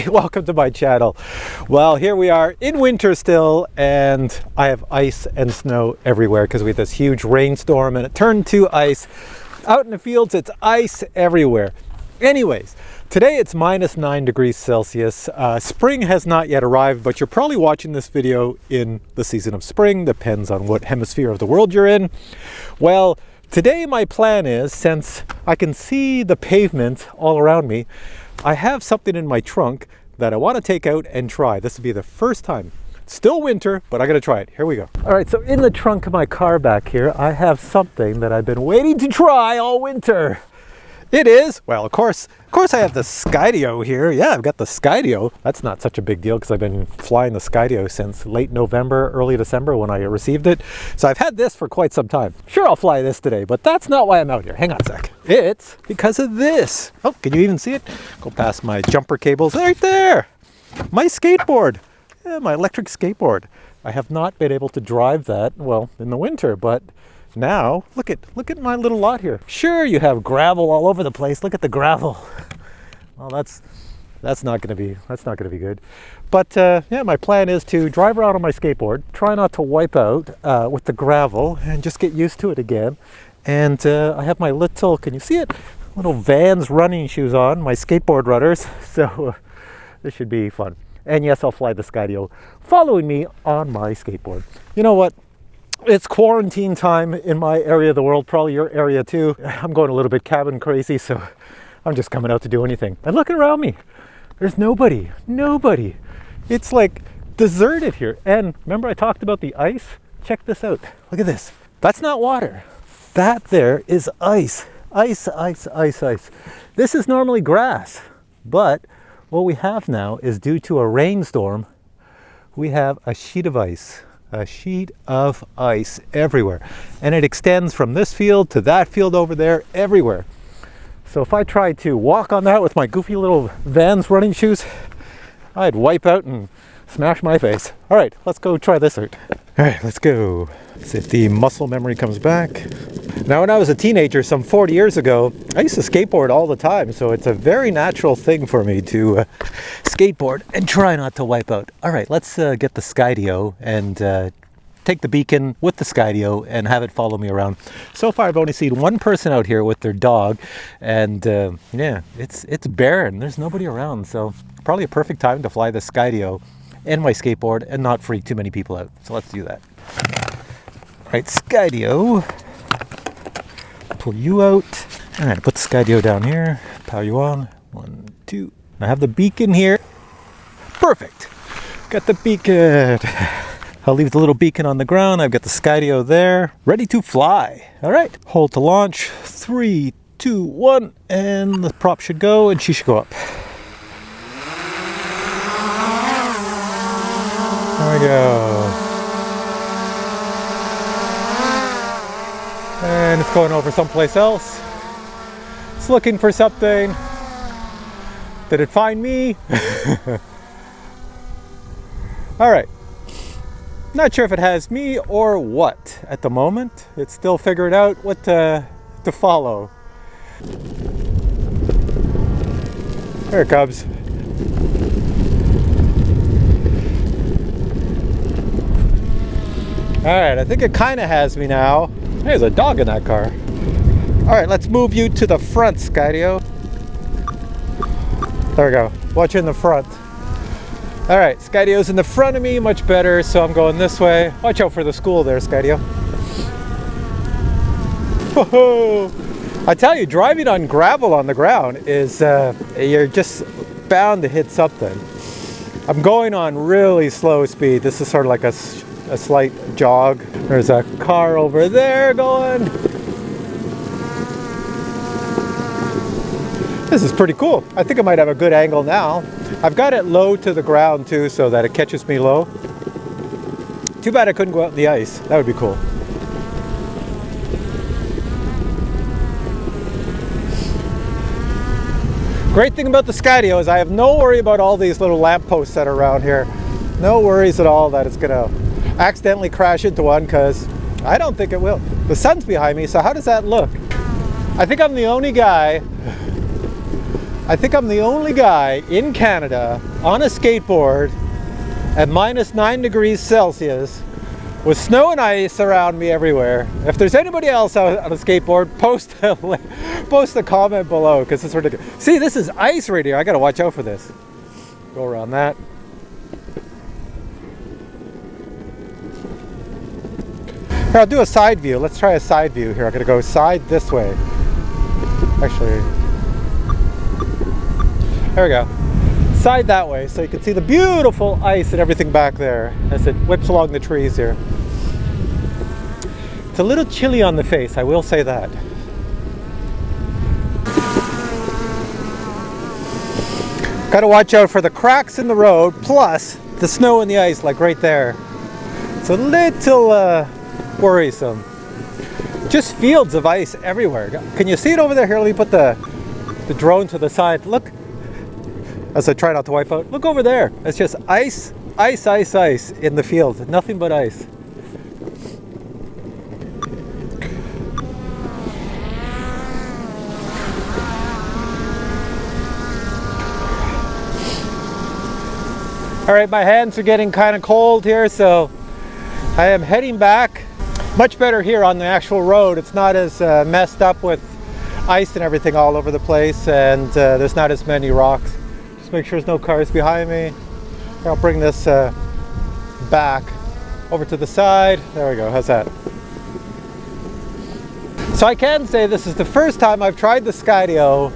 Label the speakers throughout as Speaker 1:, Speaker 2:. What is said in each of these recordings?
Speaker 1: everybody, welcome to my channel. Well, here we are in winter still, and I have ice and snow everywhere because we had this huge rainstorm and it turned to ice. Out in the fields, it's ice everywhere. Anyways, today it's -9 degrees Celsius. Spring has not yet arrived, but you're probably watching this video in the season of spring, depends on what hemisphere of the world you're in. Well, today my plan is, since I can see the pavement all around me, I have something in my trunk that I want to take out and try. This will be the first time. Still winter, but I gotta try it. Here we go. All right, so in the trunk of my car back here, I have something that I've been waiting to try all winter. It is, well, of course I have the Skydio here. Yeah, I've got the Skydio. That's not such a big deal because I've been flying the Skydio since late November, early December when I received it. So I've had this for quite some time. Sure, I'll fly this today, but that's not why I'm out here. Hang on a sec. It's because of this. Oh, can you even see it? Go past my jumper cables right there. My skateboard. Yeah, my electric skateboard. I have not been able to drive that, well, in the winter, but now, look at my little lot here. Sure, you have gravel all over the place. Look at the gravel. Well, that's not going to be good. But yeah, my plan is to drive around on my skateboard, try not to wipe out with the gravel, and just get used to it again. And I have my little, can you see it? Little Vans running shoes on, my skateboard runners. So this should be fun. And yes, I'll fly the Skydio following me on my skateboard. You know what? It's quarantine time in my area of the world, probably your area too. I'm going a little bit cabin crazy, so I'm just coming out to do anything. And looking around me, there's nobody. It's like deserted here. And remember I talked about the ice? Check this out. Look at this. That's not water. That there is ice. Ice. This is normally grass, but what we have now is, due to a rainstorm, we have a sheet of ice. A sheet of ice everywhere, and it extends from this field to that field over there, everywhere. So if I tried to walk on that with my goofy little Vans running shoes, I'd wipe out and smash my face. All right, let's go try this out. All right, let's go. See if the muscle memory comes back. Now, when I was a teenager some 40 years ago, I used to skateboard all the time, so it's a very natural thing for me to skateboard and try not to wipe out. All right, let's get the Skydio and take the beacon with the Skydio and have it follow me around. So far, I've only seen one person out here with their dog, and yeah, it's barren. There's nobody around, so probably a perfect time to fly the Skydio and my skateboard and not freak too many people out. So let's do that. All right, Skydio. Pull you out. All right, put the Skydio down here. Power you on. 1, 2. I have the beacon here. Perfect. Got the beacon. I'll leave the little beacon on the ground. I've got the Skydio there, ready to fly. All right, hold to launch. 3, 2, 1, and the prop should go, and she should go up. There we go. And it's going over someplace else. It's looking for something. Did it find me? All right. Not sure if it has me or what at the moment. It's still figuring out what to follow. Here it comes. All right, I think it kind of has me now. There's a dog in that car. All right, let's move you to the front, Skydio. There we go. Watch in the front. All right, Skydio's in the front of me, much better, so I'm going this way. Watch out for the school there, Skydio. Whoa! I tell you, driving on gravel on the ground is, you're just bound to hit something. I'm going on really slow speed. This is sort of like a slight jog. There's a car over there going. This is pretty cool. I think I might have a good angle now. I've got it low to the ground too, so that it catches me low. Too bad I couldn't go out in the ice. That would be cool. Great thing about the Skydio is I have no worry about all these little lampposts that are around here. No worries at all that it's gonna accidentally crash into one, because I don't think it will. The sun's behind me, so how does that look? I think I'm the only guy I think I'm the only guy in Canada on a skateboard at -9 degrees Celsius with snow and ice around me everywhere. If there's anybody else out on a skateboard, post a comment below, because it's ridiculous. See, this is ice right here. I gotta watch out for this. Go around that. Here, I'll do a side view. Let's try a side view here. I'm gonna go side this way. Actually, there we go. Side that way, so you can see the beautiful ice and everything back there as it whips along the trees here. It's a little chilly on the face, I will say that. Got to watch out for the cracks in the road, plus the snow and the ice, like right there. It's a little worrisome. Just fields of ice everywhere. Can you see it over there? Here, let me put the drone to the side. Look, as I try not to wipe out. Look over there. It's just ice, ice, ice, ice in the field. Nothing but ice. All right, my hands are getting kind of cold here, so I am heading back. Much better here on the actual road. It's not as messed up with ice and everything all over the place, and there's not as many rocks. Just make sure there's no cars behind me. I'll bring this back over to the side. There we go. How's that? So I can say this is the first time I've tried the Skydio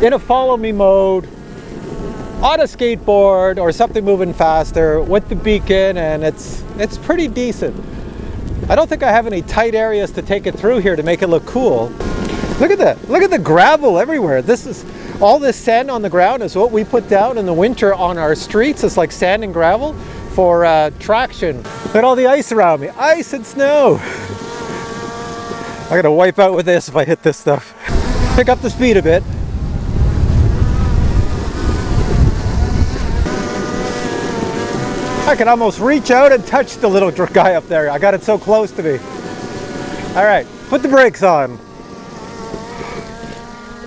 Speaker 1: in a follow me mode on a skateboard or something moving faster with the beacon, and it's pretty decent. I don't think I have any tight areas to take it through here to make it look cool. Look at that. Look at the gravel everywhere. This is all this sand on the ground is what we put down in the winter on our streets. It's like sand and gravel for traction. Look at all the ice around me. Ice and snow. I'm gonna wipe out with this if I hit this stuff. Pick up the speed a bit. I can almost reach out and touch the little guy up there. I got it so close to me. All right, put the brakes on.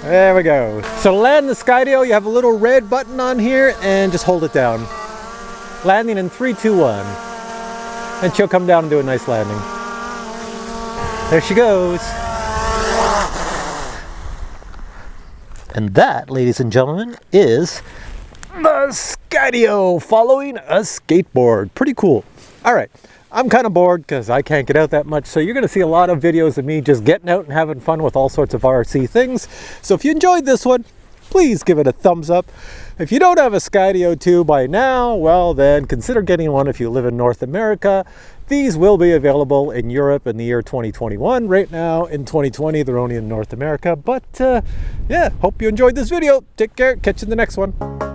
Speaker 1: There we go. So to land the Skydio, you have a little red button on here and just hold it down. Landing in 3, 2, 1. And she'll come down and do a nice landing. There she goes. And that, ladies and gentlemen, is the Skydio following a skateboard. Pretty cool. All right, I'm kind of bored because I can't get out that much, so you're going to see a lot of videos of me just getting out and having fun with all sorts of RC things. So if you enjoyed this one, please give it a thumbs up. If you don't have a Skydio 2 by now, well then consider getting one if you live in North America. These will be available in Europe in the year 2021. Right now in 2020, they're only in North America. But yeah, hope you enjoyed this video. Take care. Catch you in the next one.